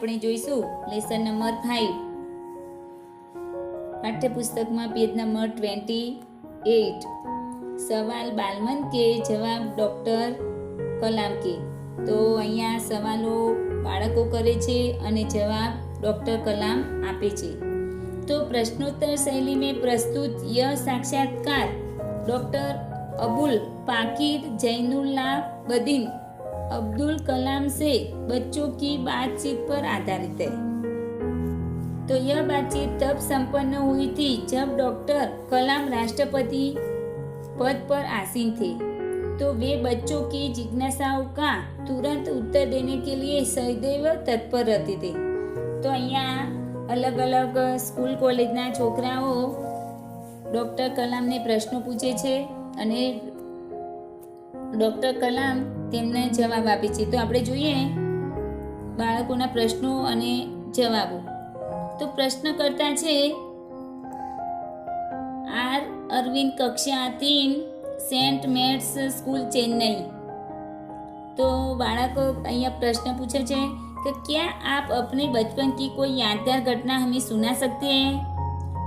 આપણે જોઈશું lesson number 5 પાઠ્યપુસ્તકમાં page number 28 સવાલ બાલમન કે જવાબ ડૉક્ટર કલામ કે। તો અહીંયા સવાલો બાળકો કરે છે અને જવાબ ડૉક્ટર કલામ આપે છે। तो प्रश्नोत्तर शैली में प्रस्तुत यह साक्षात्कार डॉक्टर अबुल पाकिर जैनुल्ला बदीन अब्दुल कलाम से बच्चों की बातचीत पर आधारित है। तो यह बातचीत तब संपन्न हुई थी जब डॉक्टर कलाम राष्ट्रपति पद पर आसीन थे। तो वे बच्चों की जिज्ञासाओं का तुरंत उत्तर देने के लिए सदैव तत्पर रहते थे। तो અહીંયા अलग अलग स्कूल कॉलेजना छोकराओ डॉक्टर कलाम ने प्रश्नों पूछे छे अने डॉक्टर कलाम तेमने जवाब आपे छे। तो आपणे जोईए बाळकोना प्रश्नों अने जवाबो। तो प्रश्नकर्ता छे आर अरविंद कक्षा 3 सेंट मेट्स स्कूल चेन्नई। तो बाळको अहींया प्रश्न पूछे छे कि क्या आप अपने बचपन की कोई यादगार घटना हमें सुना सकते हैं।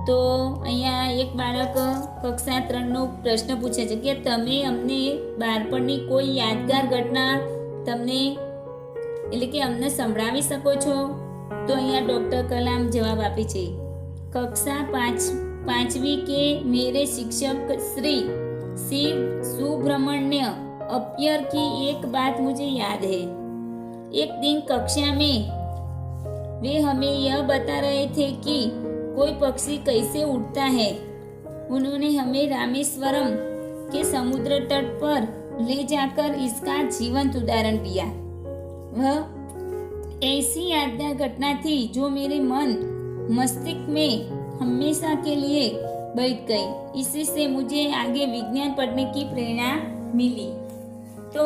तो अहींया एक बाळक कक्षा 3 नो प्रश्न पूछे छे कि तमे अमने बाळपणनी कोई यादगार घटना तमने એટલે કે અમને સંભળાવી શકો છો। તો અહીંયા ડૉક્ટર કલામ જવાબ આપે છે कक्षा 5वीं के मेरे शिक्षक श्री शिव सुब्रमण्य अय्यर की एक बात मुझे याद है। एक दिन कक्षा में वे हमें यह बता रहे थे कि कोई पक्षी कैसे उड़ता है। उन्होंने हमें रामेश्वरम के समुद्र तट पर ले जाकर इसका जीवंत उदाहरण दिया। वह ऐसी यादगार घटना थी जो मेरे मन मस्तिष्क में हमेशा के लिए बैठ गई। इसी से मुझे आगे विज्ञान पढ़ने की प्रेरणा मिली। तो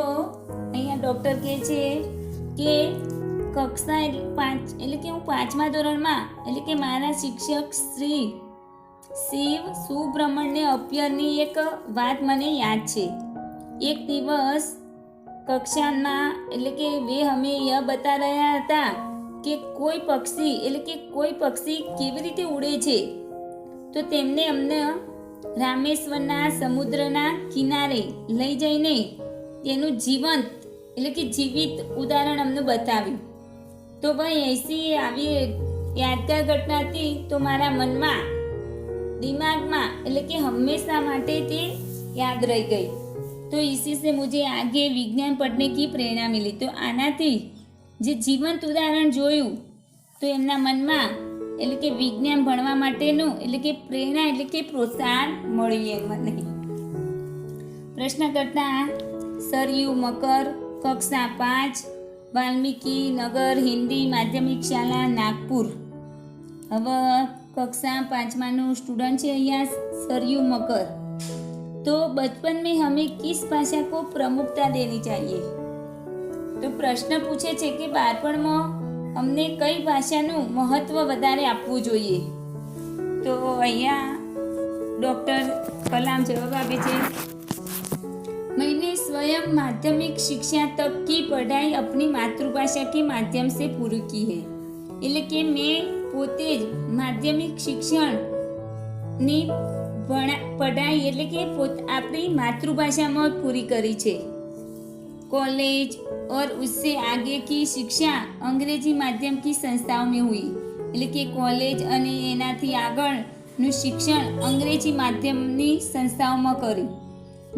અહીંયા ડૉક્ટર કહે છે કે કક્ષા 5 એટલે કે હું 5મા ધોરણમાં એટલે કે મારા શિક્ષક શ્રી શિવ સુબ્રમણ્ય અય્યરની એક વાત મને યાદ છે। એક દિવસ કક્ષામાં એટલે કે વે અમે यह બતા રહ્યા હતા કે કોઈ પક્ષી એટલે કે કોઈ પક્ષી કેવી રીતે ઉડે છે। તો તેમને અમને રામેશ્વરના સમુદ્રના કિનારે લઈ જઈને તેનું જીવંત એટલે કે જીવિત ઉદાહરણ અમને બતાવ્યું। તો ભાઈ ऐसी આવી યાદગાર ઘટના હતી તો મારા મનમાં દિમાગમાં એટલે કે હંમેશા માટે તે યાદ રહી ગઈ। તો इसी से मुझे आगे विज्ञान पढ़ने की प्रेरणा मिली। तो आनाથી જે જીવંત ઉદાહરણ જોયું તો એમના મનમાં એટલે કે વિજ્ઞાન ભણવા માટેનું એટલે કે પ્રેરણા એટલે કે પ્રોત્સાહન મળ્યું એમ મને। પ્રશ્નકર્તા सरयू मकर कक्षा 5 वाल्मीकि नगर हिंदी माध्यमिक शाला नागपुर। હવે कक्षा 5मा स्टूडेंट है अहिया सरयू मकर। तो बचपन में हमें किस भाषा को प्रमुखता देनी चाहिए। तो प्रश्न पूछे छे कि बाळपणमां अमने कई भाषाનું महत्व વધારે આપવું જોઈએ। તો અહીંયા ડૉક્ટર કલામ જવાબ આપે છે मैंने स्वयं माध्यमिक शिक्षा तक की पढ़ाई अपनी मातृभाषा के माध्यम से पूरी की है। એટલે કે મેં પોતે જ માધ્યમિક શિક્ષણની પઢાઈ એટલે કે આપણી માતૃભાષામાં પૂરી કરી છે। कॉलेज और उससे आगे की शिक्षा अंग्रेजी माध्यम की संस्थाओं में हुई। એટલે કે કોલેજ અને એનાથી આગળનું શિક્ષણ અંગ્રેજી માધ્યમની સંસ્થાઓમાં કર્યું।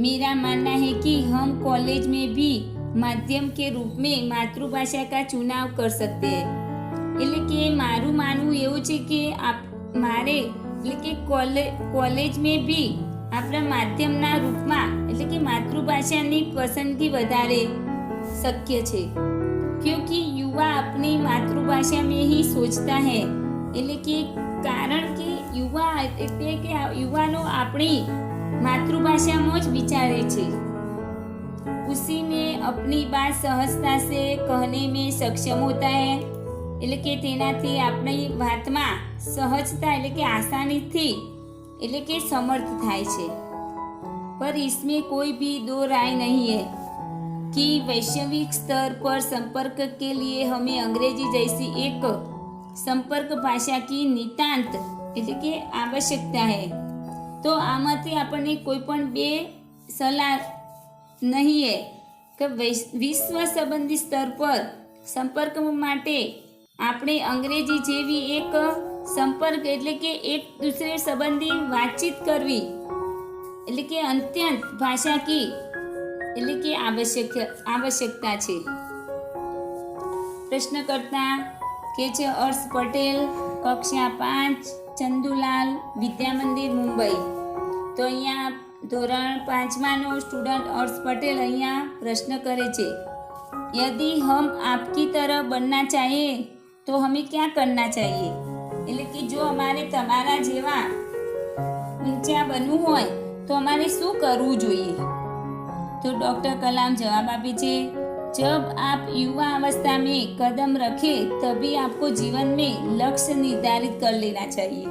मेरा मानना है कि हम कॉलेज में भी माध्यम के रूप में मातृभाषा का चुनाव कर सकते हैं। એટલે કે મારું માનવું એવું છે કે મારે એટલે કે કોલેજ में भी આપણા માધ્યમના રૂપમાં એટલે કે માતૃભાષાની પસંદગી વધારે શક્ય છે। क्योंकि युवा अपनी मातृभाषा में ही सोचता है। એટલે કે કારણ કે યુવા એટલે કે યુવાનો આપણી मातृभाषा में विचारे छे। उसी में अपनी बात सहजता से कहने में सक्षम होता है। એટલે કે તેનાથી આપણી વાતમાં સહજતા એટલે કે આસાનીથી એટલે કે સમર્થ થાય છે। पर इसमें कोई भी दो राय नहीं है। कि वैश्विक स्तर पर संपर्क के लिए हमें अंग्रेजी जैसी एक संपर्क भाषा की नितांत એટલે કે આવશ્યકતા है। તો આમાંથી આપણને કોઈ પણ બે સલાહ નહીં है કે વિશ્વ સંબંધી સ્તર પર સંપર્ક માટે આપણે અંગ્રેજી જેવી એક સંપર્ક એટલે કે એક દૂસરે સંબંધી વાતચીત કરવી એટલે કે અત્યંત ભાષા કી એટલે કે આવશ્યકતા છે। પ્રશ્નકર્તા કે છે હર્ષ પટેલ, કક્ષા 5, ચંદુલાલ, વિદ્યા મંદિર, મુંબઈ। તો અહીંયા ધોરણ 5માનો સ્ટુડન્ટ હર્ષ પટેલ અહીંયા પ્રશ્ન કરે છે, यदि हम आपकी तरह बनना चाहिए तो हमें क्या करना चाहिए? એટલે કે જો અમારે તમારા જેવા ઊંચા બનવું હોય તો અમારે શું કરવું જોઈએ? तो डॉक्टर कलाम जवाब આપે છે, जब आप युवा अवस्था में कदम रखें तभी आपको जीवन में लक्ष्य निर्धारित कर लेना चाहिए।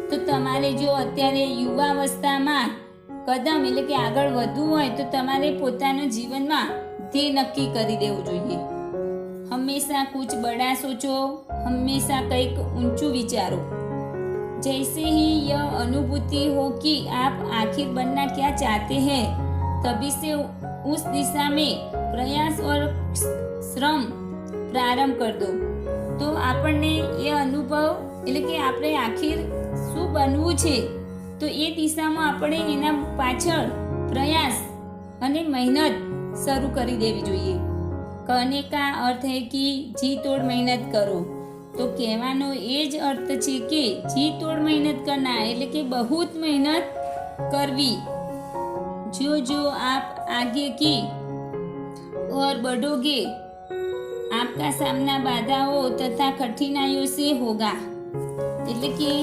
तो તમારે જો અત્યારે યુવા અવસ્થામાં કદમ એટલે કે આગળ વધવું હોય તો તમારે પોતાના જીવનમાં ધ્યેય નક્કી કરી દેવું જોઈએ। હંમેશા कुछ बड़ा सोचो, हमेशा કંઈક ઊંચું વિચારો। जैसे ही यह अनुभूति हो कि आप आखिर बनना क्या चाहते हैं तभी से उस दिशा में प्रयास और श्रम प्रारंभ कर दो। तो આપણને એ અનુભવ એટલે કે આપણે આખિર શું બનવું છે તો એ દિશામાં આપણે એના પાછળ પ્રયાસ અને મહેનત શરૂ કરી દેવી જોઈએ। कहने का अर्थ है कि जी तोड़ मेहनत करो। तो કહેવાનો એ જ અર્થ છે કે જી તોડ મહેનત કરના એટલે કે बहुत मेहनत करवी। जो जो आप आगे की और बढ़ोगे आपका सामना बाधाओं तथा कठिनाइयों से होगा। એટલે કે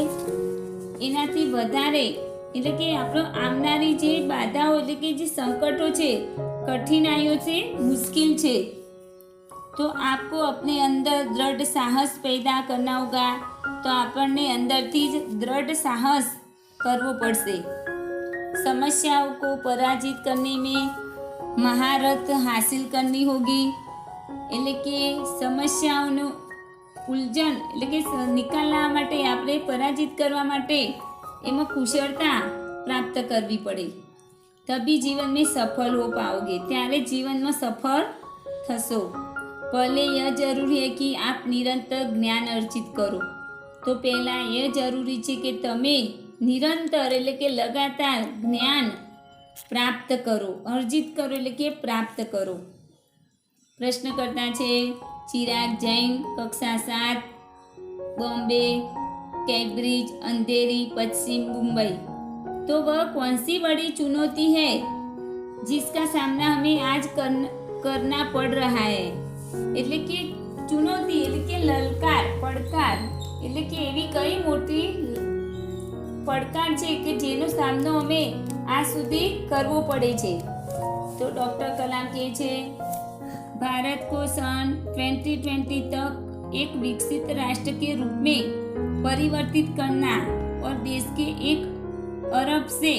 એનાથી વધારે એટલે કે આપણો આવનારી જે બાધાઓ એટલે કે જે સંકટો છે कठिनाइयों से मुश्किल છે तो आपको अपने अंदर दृढ़ साहस पैदा करना होगा। तो આપણને અંદરથી જ दृढ़ साहस કરવો પડશે। समस्याओं को पराजित करने में महारत हासिल करनी होगी। એટલે કે સમસ્યાઓનું ઉલઝન એટલે કે નિકાલવા માટે આપણે પરાજિત કરવા માટે એમાં કુશળતા પ્રાપ્ત કરવી પડે। तभी जीवन में सफल हो पाओगे, ત્યારે જીવનમાં સફળ થશો। पहले यह जरूरी है कि आप निरंतर ज्ञान अर्जित करो। तो पहला ये जरूरी है कि તમે નિરંતર એટલે કે લગાતાર જ્ઞાન પ્રાપ્ત કરો, અર્જિત કરો એટલે કે પ્રાપ્ત કરો। પ્રશ્નકર્તા છે ચિરાગ જૈન, કક્ષા 7, बॉम्बे, कैम्ब्रिज, अंधेरी, पश्चिम मुंबई। तो वह कौन सी बड़ी चुनौती है जिसका सामना हमें आज करना पड़ रहा है? એટલે કે ચુનૌતી એટલે કે લલકાર, પડકાર એટલે કે એવી કઈ મોટી પડકાર છે કે જેનો સામનો અમે આજ સુધી કરવો પડે છે? તો ડૉક્ટર કલામ કહે છે, भारत को सन 2020 तक एक विकसित राष्ट्र के रूप में परिवर्तित करना और देश के 1 अरब से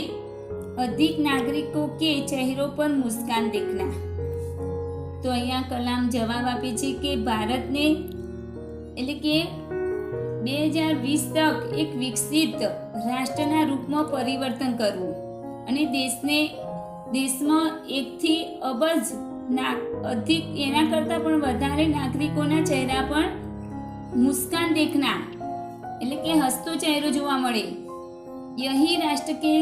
अधिक नागरिकों के चेहरों पर मुस्कान देखना। तो અહીંયા કલામ જવાબ આપે છે કે ભારતને એટલે કે 2020 તક એક વિકસિત રાષ્ટ્રના રૂપમાં પરિવર્તન કરવું અને દેશમાં 1થી અબજ अधिक એના કરતાં પણ વધારે નાગરિકોના ચહેરા પર મુસ્કાન देखना એટલે કે હસતો ચહેરો જોવા મળે। यही राष्ट्र के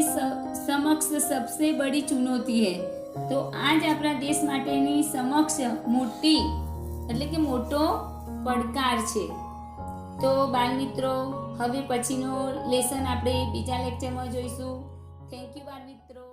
समक्ष सबसे बड़ी चुनौती है। तो आज આપણા દેશ માટેની સમક્ષ મોટી એટલે કે મોટો પડકાર છે। તો બાળ મિત્રો હવે પછીનો લેસન આપણે બીજા લેક્ચરમાં જોઈશું। થેન્ક યુ બાળ મિત્રો।